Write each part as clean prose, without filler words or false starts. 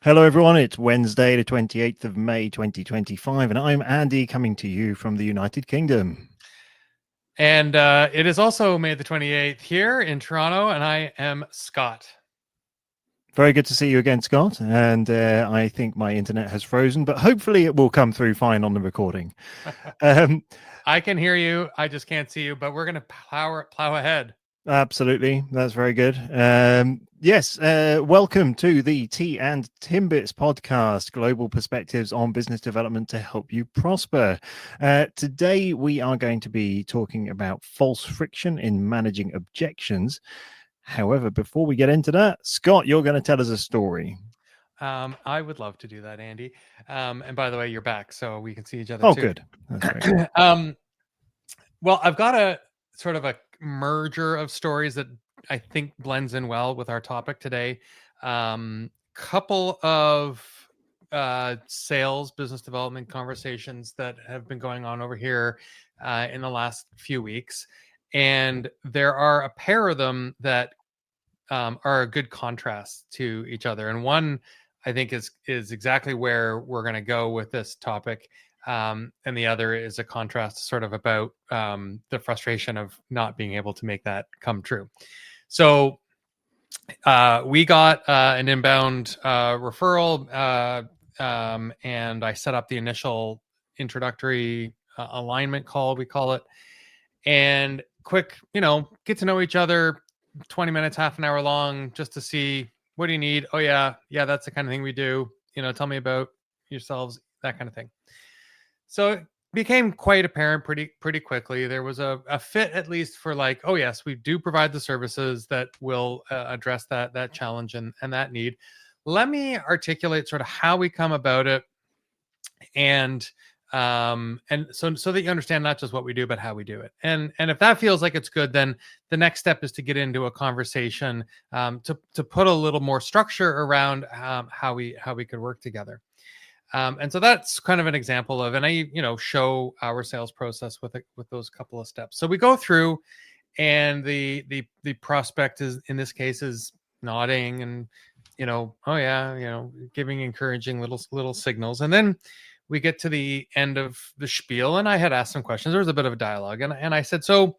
Hello, everyone. It's Wednesday, the 28th of May, 2025, and I'm Andy coming to you from the United Kingdom. And it is also May the 28th here in Toronto, and I am Scott. Very good to see you again, Scott. And I think my internet has frozen, but hopefully it will come through fine on the recording. I can hear you. I just can't see you, but we're going to plow ahead. Absolutely. That's very good. Yes. Welcome to the Tea and Timbits podcast, global perspectives on business development to help you prosper. Today, we are going to be talking about false friction in managing objections. However, before we get into that, Scott, you're going to tell us a story. I would love to do that, Andy. And by the way, you're back, so we can see each other Oh, too. good. That's very good. Well, I've got a sort of a merger of stories that I think blends in well with our topic today. Couple of sales, business development conversations that have been going on over here in the last few weeks. And there are a pair of them that are a good contrast to each other. And one, I think, is exactly where we're going to go with this topic. And the other is a contrast sort of about the frustration of not being able to make that come true. So we got an inbound referral, and I set up the initial introductory alignment call, we call it. And quick, get to know each other, 20 minutes, half an hour long, just to see, what do you need? Oh, yeah, that's the kind of thing we do. Tell me about yourselves, that kind of thing. So it became quite apparent pretty quickly. There was a fit, at least, for like, oh, yes, we do provide the services that will address that challenge and that need. Let me articulate sort of how we come about it, and so that you understand not just what we do, but how we do it. And if that feels like it's good, then the next step is to get into a conversation to put a little more structure around how we could work together. And so that's kind of an example of, and I show our sales process with those couple of steps. So we go through, and the prospect is, in this case, is nodding and oh yeah, giving encouraging little signals. And then we get to the end of the spiel, and I had asked some questions. There was a bit of a dialogue, and I said, so,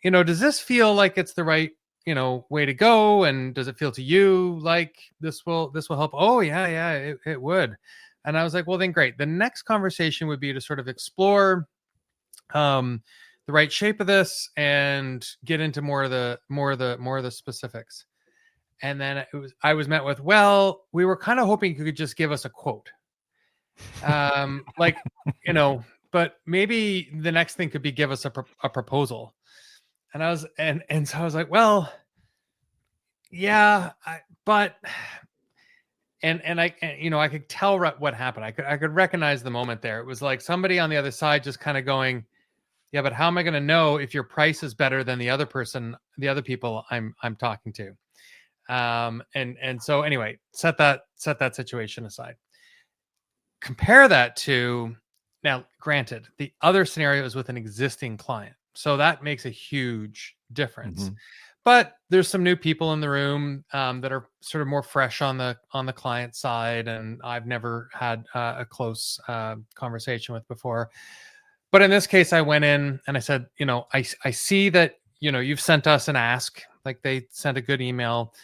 does this feel like it's the right, way to go? And does it feel to you like this will help? Oh, yeah, it would. And I was like, well, then great. The next conversation would be to sort of explore the right shape of this and get into more of the specifics. And then I was met with, well, we were kind of hoping you could just give us a quote. Like, but maybe the next thing could be give us a proposal. And I was, and so I was like, well, yeah, but I could tell what happened. I could recognize the moment there. It was like somebody on the other side just kind of going, yeah, but how am I going to know if your price is better than the other people I'm talking to? And so anyway, set that situation aside. Compare that to, now, granted, the other scenario is with an existing client, so that makes a huge difference. Mm-hmm. But there's some new people in the room that are sort of more fresh on the client side, and I've never had a close conversation with before. But in this case, I went in and I said, I see that you've sent us an ask, like they sent a good email.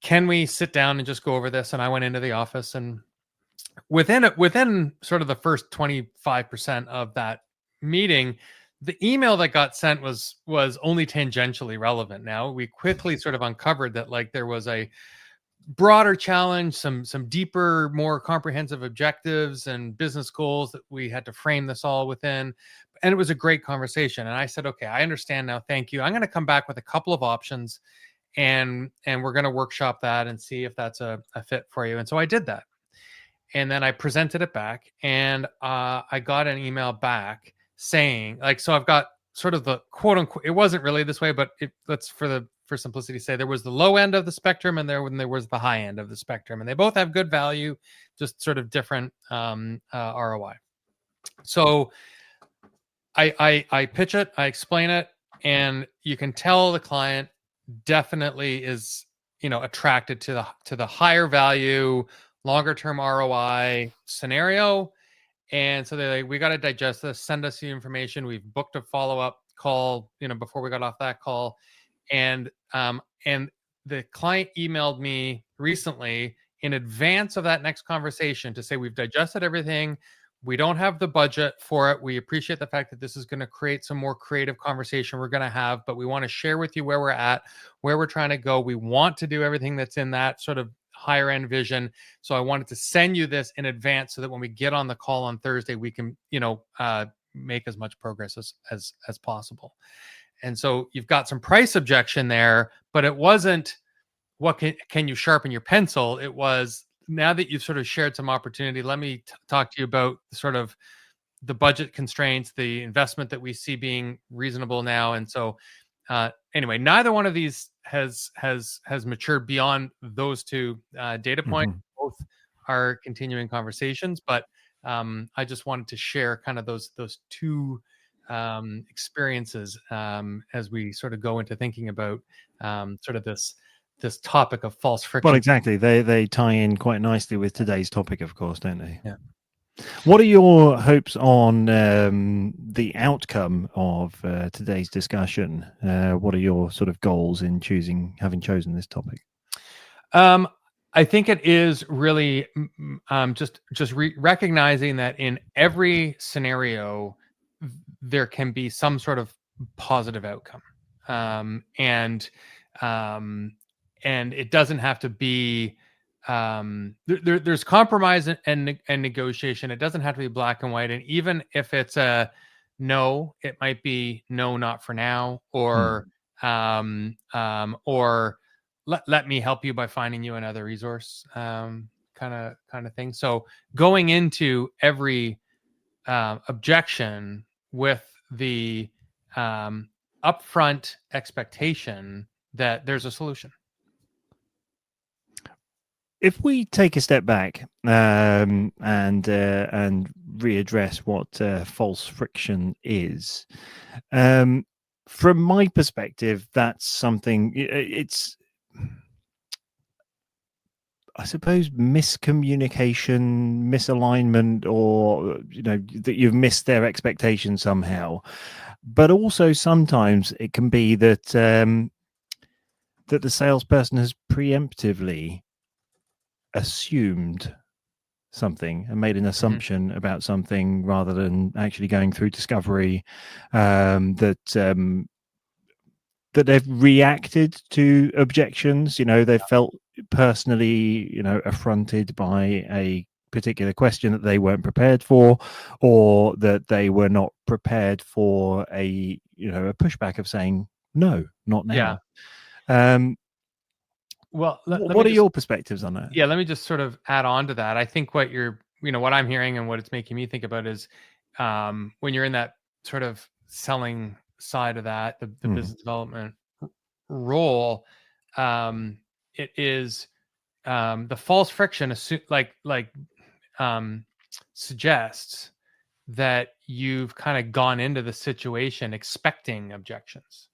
Can we sit down and just go over this? And I went into the office, and within sort of the first 25% of that meeting, the email that got sent was only tangentially relevant. Now we quickly sort of uncovered that, like, there was a broader challenge, some deeper, more comprehensive objectives and business goals that we had to frame this all within. And it was a great conversation. And I said, okay, I understand now. Thank you. I'm going to come back with a couple of options, and we're going to workshop that and see if that's a fit for you. And so I did that. And then I presented it back, and I got an email back saying, like, so I've got sort of the quote unquote, it wasn't really this way, but let's, for simplicity, say there was the low end of the spectrum and there was the high end of the spectrum, and they both have good value, just sort of different ROI. So I pitch it, I explain it, and you can tell the client definitely is, attracted to the higher value, longer term ROI scenario. And so they're like, we got to digest this, send us the information. We've booked a follow-up call, before we got off that call. And the client emailed me recently in advance of that next conversation to say, we've digested everything. We don't have the budget for it. We appreciate the fact that this is going to create some more creative conversation we're going to have, but we want to share with you where we're at, where we're trying to go. We want to do everything that's in that sort of higher end vision. So I wanted to send you this in advance so that when we get on the call on Thursday, we can, make as much progress as possible. And so you've got some price objection there, but it wasn't what can you sharpen your pencil? It was, now that you've sort of shared some opportunity, let me talk to you about sort of the budget constraints, the investment that we see being reasonable now. And so anyway, neither one of these has matured beyond those two data points. Both are continuing conversations, but I just wanted to share kind of those two experiences as we sort of go into thinking about sort of this topic of false friction. Well, exactly. They tie in quite nicely with today's topic, of course, don't they? Yeah. What are your hopes on the outcome of today's discussion? What are your sort of goals in having chosen this topic? I think it is really just recognizing that in every scenario there can be some sort of positive outcome, and it doesn't have to be. There's compromise and negotiation. It doesn't have to be black and white. And even if it's a no, it might be no, not for now, or let me help you by finding you another resource, kind of thing. So going into every objection with the upfront expectation that there's a solution. If we take a step back and readdress what false friction is, from my perspective, that's something. It's, I suppose, miscommunication, misalignment, or that you've missed their expectations somehow. But also sometimes it can be that that the salesperson has preemptively assumed something and made an assumption about something rather than actually going through discovery, that they've reacted to objections. They felt personally affronted by a particular question that they weren't prepared for, or that they were not prepared for a pushback of saying no, not now. Well, what are your perspectives on that? Yeah, let me just sort of add on to that. I think what what I'm hearing and what it's making me think about is when you're in that sort of selling side of that, the business development role, it is the false friction suggests that you've kind of gone into the situation expecting objections.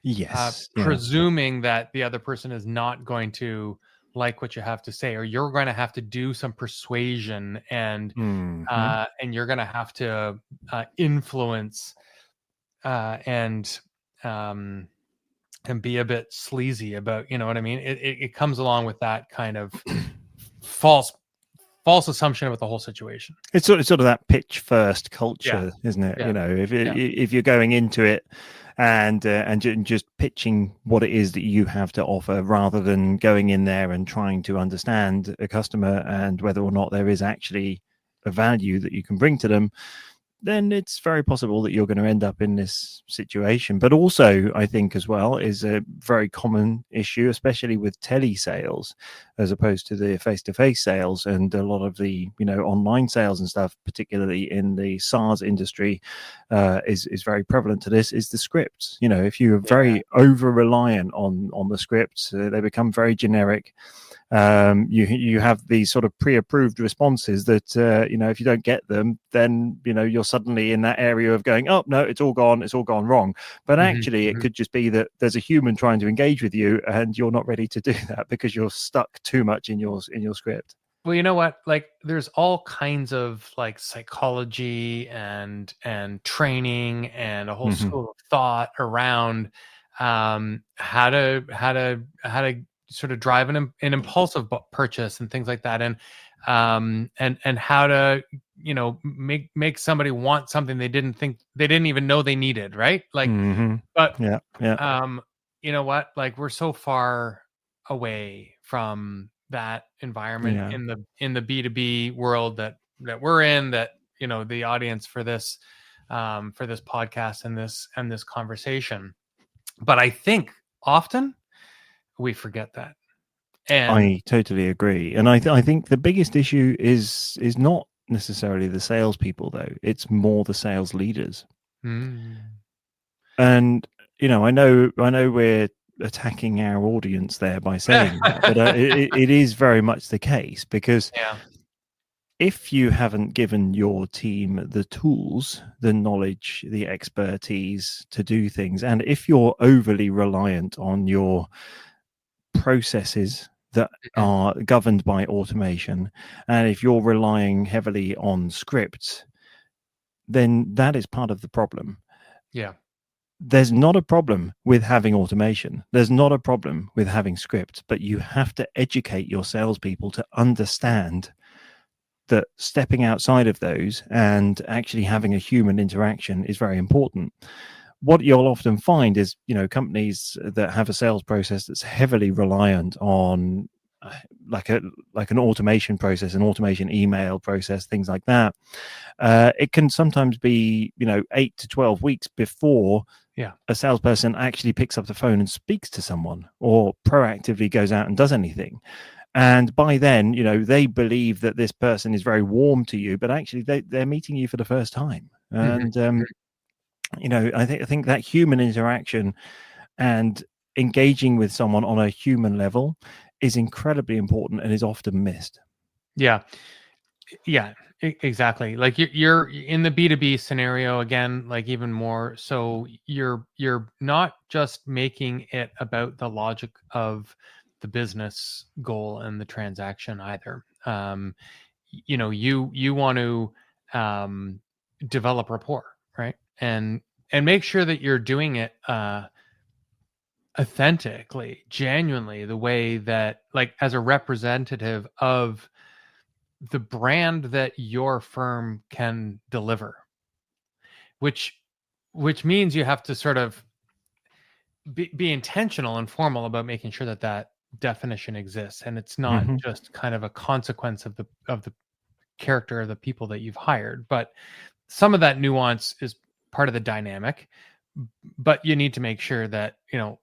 Yes. Presuming that the other person is not going to like what you have to say, or you're going to have to do some persuasion and you're going to have to influence and be a bit sleazy about, what I mean? It comes along with that kind of false assumption about the whole situation. It's sort of that pitch first culture, isn't it? If you're going into it and just pitching what it is that you have to offer, rather than going in there and trying to understand a customer and whether or not there is actually a value that you can bring to them, then it's very possible that you're going to end up in this situation. But also, I think as well, is a very common issue, especially with telesales, as opposed to the face-to-face sales, and a lot of the online sales and stuff, particularly in the SaaS industry, is very prevalent to this. Is the scripts. If you're very over reliant on the scripts, they become very generic. You have these sort of pre-approved responses that if you don't get them, then you're suddenly in that area of going, oh no, it's all gone wrong. But actually it could just be that there's a human trying to engage with you and you're not ready to do that because you're stuck too much in your script. Well, you know what? Like, there's all kinds of like psychology and training and a whole Hmm. school of thought around how to sort of drive an impulsive purchase and things like that, and how to make somebody want something they didn't even know they needed, right? Like, Hmm. but Yeah, yeah, you know what? Like, we're so far away from that environment yeah. in the B2B world that we're in, that the audience for this podcast and this conversation. But I think often we forget that. And I totally agree, and I think the biggest issue is not necessarily the salespeople, though. It's more the sales leaders. mm, And I know we're attacking our audience there by saying that, but it is very much the case, because yeah. if you haven't given your team the tools, the knowledge, the expertise to do things, and if you're overly reliant on your processes that Mhm. are governed by automation, and if you're relying heavily on scripts, then that is part of the problem. Yeah. There's not a problem with having automation. There's not a problem with having scripts, but you have to educate your salespeople to understand that stepping outside of those and actually having a human interaction is very important. What you'll often find is, companies that have a sales process that's heavily reliant on like an automation process, an automation email process, things like that. It can sometimes be 8 to 12 weeks before Yeah. a salesperson actually picks up the phone and speaks to someone or proactively goes out and does anything. And by then, they believe that this person is very warm to you, but actually they're meeting you for the first time. Mhm. And I think that human interaction and engaging with someone on a human level is incredibly important and is often missed. Yeah. Yeah, exactly. Like, you're in the B2B scenario again, like even more. So you're not just making it about the logic of the business goal and the transaction either. You want to develop rapport, right? And make sure that you're doing it authentically, genuinely, the way that, like, as a representative of the brand that your firm can deliver, which means you have to sort of be intentional and formal about making sure that that definition exists, and it's not Hmm. just kind of a consequence of the character of the people that you've hired, but some of that nuance is part of the dynamic. But you need to make sure that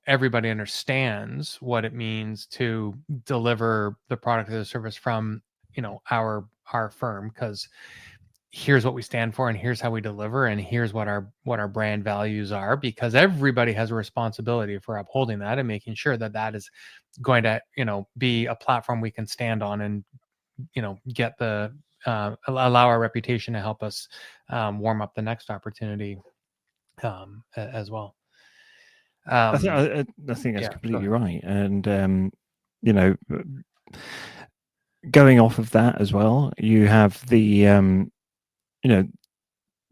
everybody understands what it means to deliver the product or the service from our firm, because here's what we stand for and here's how we deliver and here's what our brand values are, because everybody has a responsibility for upholding that and making sure that that is going to be a platform we can stand on, and get the allow our reputation to help us warm up the next opportunity as well. I think um I think that's yeah, go completely ahead. right, and you know, going off of that as well, you have the you know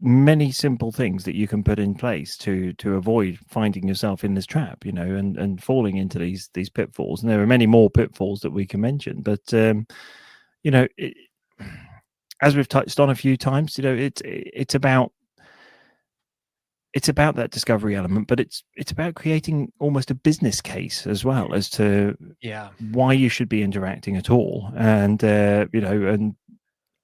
many simple things that you can put in place to avoid finding yourself in this trap, and falling into these pitfalls. And there are many more pitfalls that we can mention, but it, as we've touched on a few times, it's about that discovery element, but it's about creating almost a business case as well as to Yeah. why you should be interacting at all, and and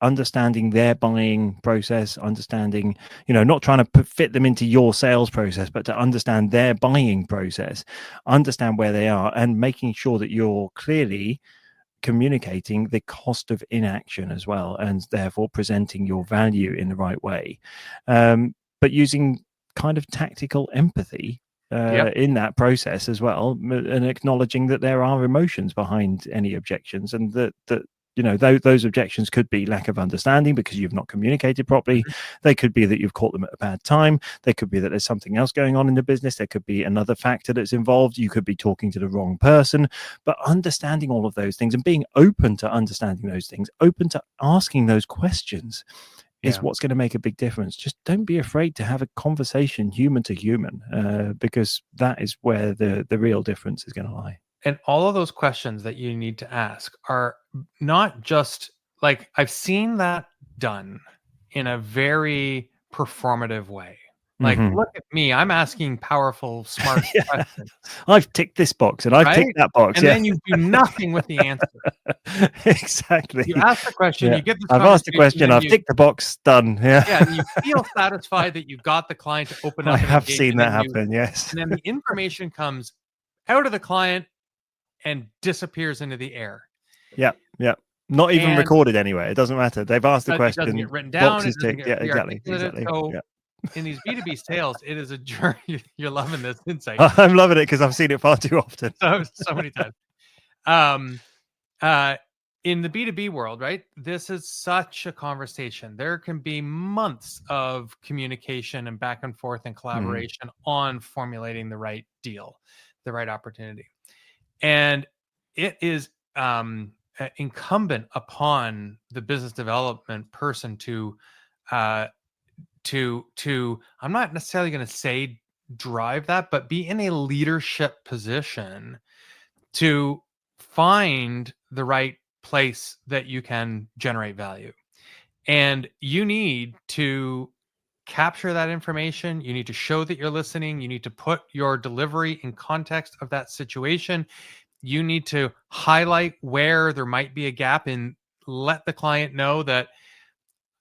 understanding their buying process, understanding, not trying to fit them into your sales process, but to understand their buying process, understand where they are, and making sure that you're clearly communicating the cost of inaction as well, and therefore presenting your value in the right way, but using kind of tactical empathy Yep. in that process as well, and acknowledging that there are emotions behind any objections, and that those objections could be lack of understanding because you've not communicated properly. They could be that you've caught them at a bad time. They could be that there's something else going on in the business. There could be another factor that's involved. You could be talking to the wrong person. But understanding all of those things and being open to understanding those things, open to asking those questions, is what's going to make a big difference. Just don't be afraid to have a conversation human to human, because that is where the real difference is going to lie. And all of those questions that you need to ask are not just like, I've seen that done in a very performative way. Like, look at me, I'm asking powerful, smart questions. I've ticked this box and I've ticked that box. And then you do nothing with the answer. Exactly. You ask the question, you get I've asked the question, I've ticked the box, done. And you feel satisfied that you've got the client to open up. I have seen that happen, yes. And then the information comes out of the client and disappears into the air. Yeah. Not even recorded anyway. It doesn't matter. They've asked the question. It doesn't get written down. Boxes ticked. Yeah, exactly. So in these B2B sales, it is a journey. You're loving this insight. I'm loving it because I've seen it far too often. so many times. In the B2B world, right? This is such a conversation. There can be months of communication and back and forth and collaboration on formulating the right deal, the right opportunity. And it is incumbent upon the business development person to I'm not necessarily going to say drive that, but be in a leadership position to find the right place that you can generate value. And you need to capture that information. You need to show that you're listening. You need to put your delivery in context of that situation. You need to highlight where there might be a gap and let the client know that,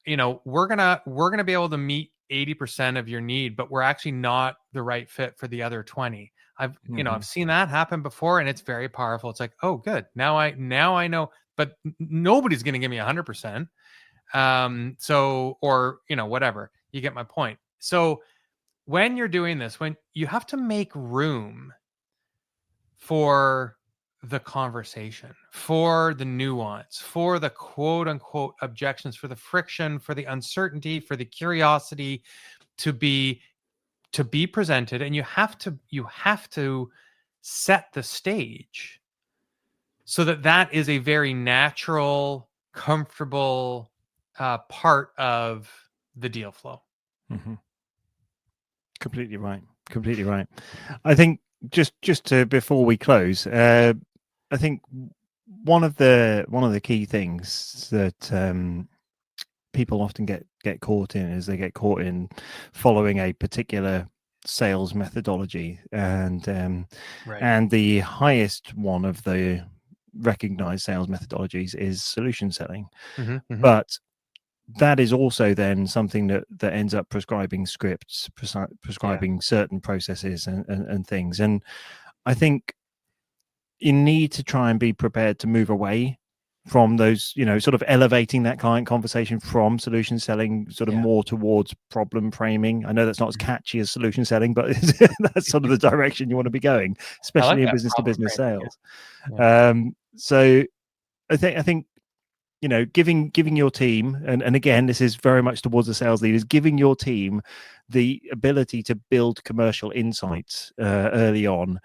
we're gonna be able to meet 80% of your need, but we're actually not the right fit for the other 20. I've seen that happen before, and it's very powerful. It's like, oh, good. Now I know, but nobody's going to give me 100%. Whatever. You get my point. So when you're doing this, when you have to make room for the conversation, for the nuance, for the quote unquote objections, for the friction, for the uncertainty, for the curiosity to be presented, and you have to set the stage so that is a very natural, comfortable part of the deal flow. Completely right. I think just to before we close, I think one of the key things that people often get caught in is they get caught in following a particular sales methodology, and the highest one of the recognized sales methodologies is solution selling. But that is also then something that ends up prescribing scripts, prescribing certain processes and things. And I think you need to try and be prepared to move away from those, sort of elevating that client conversation from solution selling sort of more towards problem framing. I know that's not as catchy as solution selling, but that's sort of the direction you want to be going, especially in business to business sales. So I think giving your team, and again, this is very much towards the sales leaders, giving your team the ability to build commercial insights early on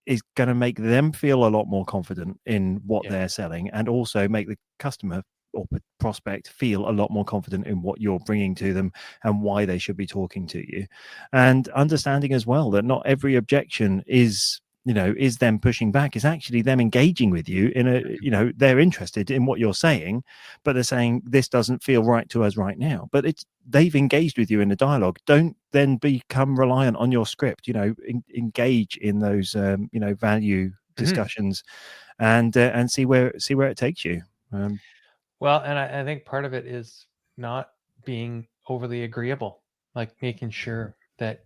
is going to make them feel a lot more confident in what they're selling, and also make the customer or prospect feel a lot more confident in what you're bringing to them and why they should be talking to you. And understanding as well that not every objection is them pushing back. Is actually them engaging with you in a, they're interested in what you're saying, but they're saying this doesn't feel right to us right now. But they've engaged with you in the dialogue. Don't then become reliant on your script. Engage in those value discussions, and see where it takes you. Well, and I think part of it is not being overly agreeable, like making sure that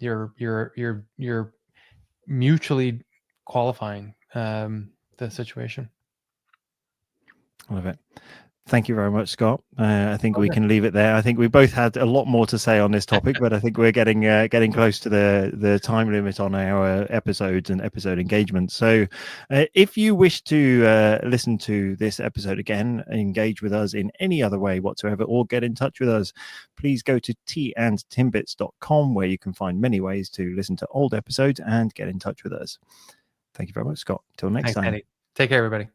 you're mutually qualifying the situation. I love it. Thank you very much, Scott. I think we can leave it there. I think we both had a lot more to say on this topic, but I think we're getting close to the time limit on our episodes and episode engagement. So if you wish to listen to this episode again, engage with us in any other way whatsoever, or get in touch with us, please go to teaandtimbits.com, where you can find many ways to listen to old episodes and get in touch with us. Thank you very much, Scott. Till next time. Andy. Take care, everybody.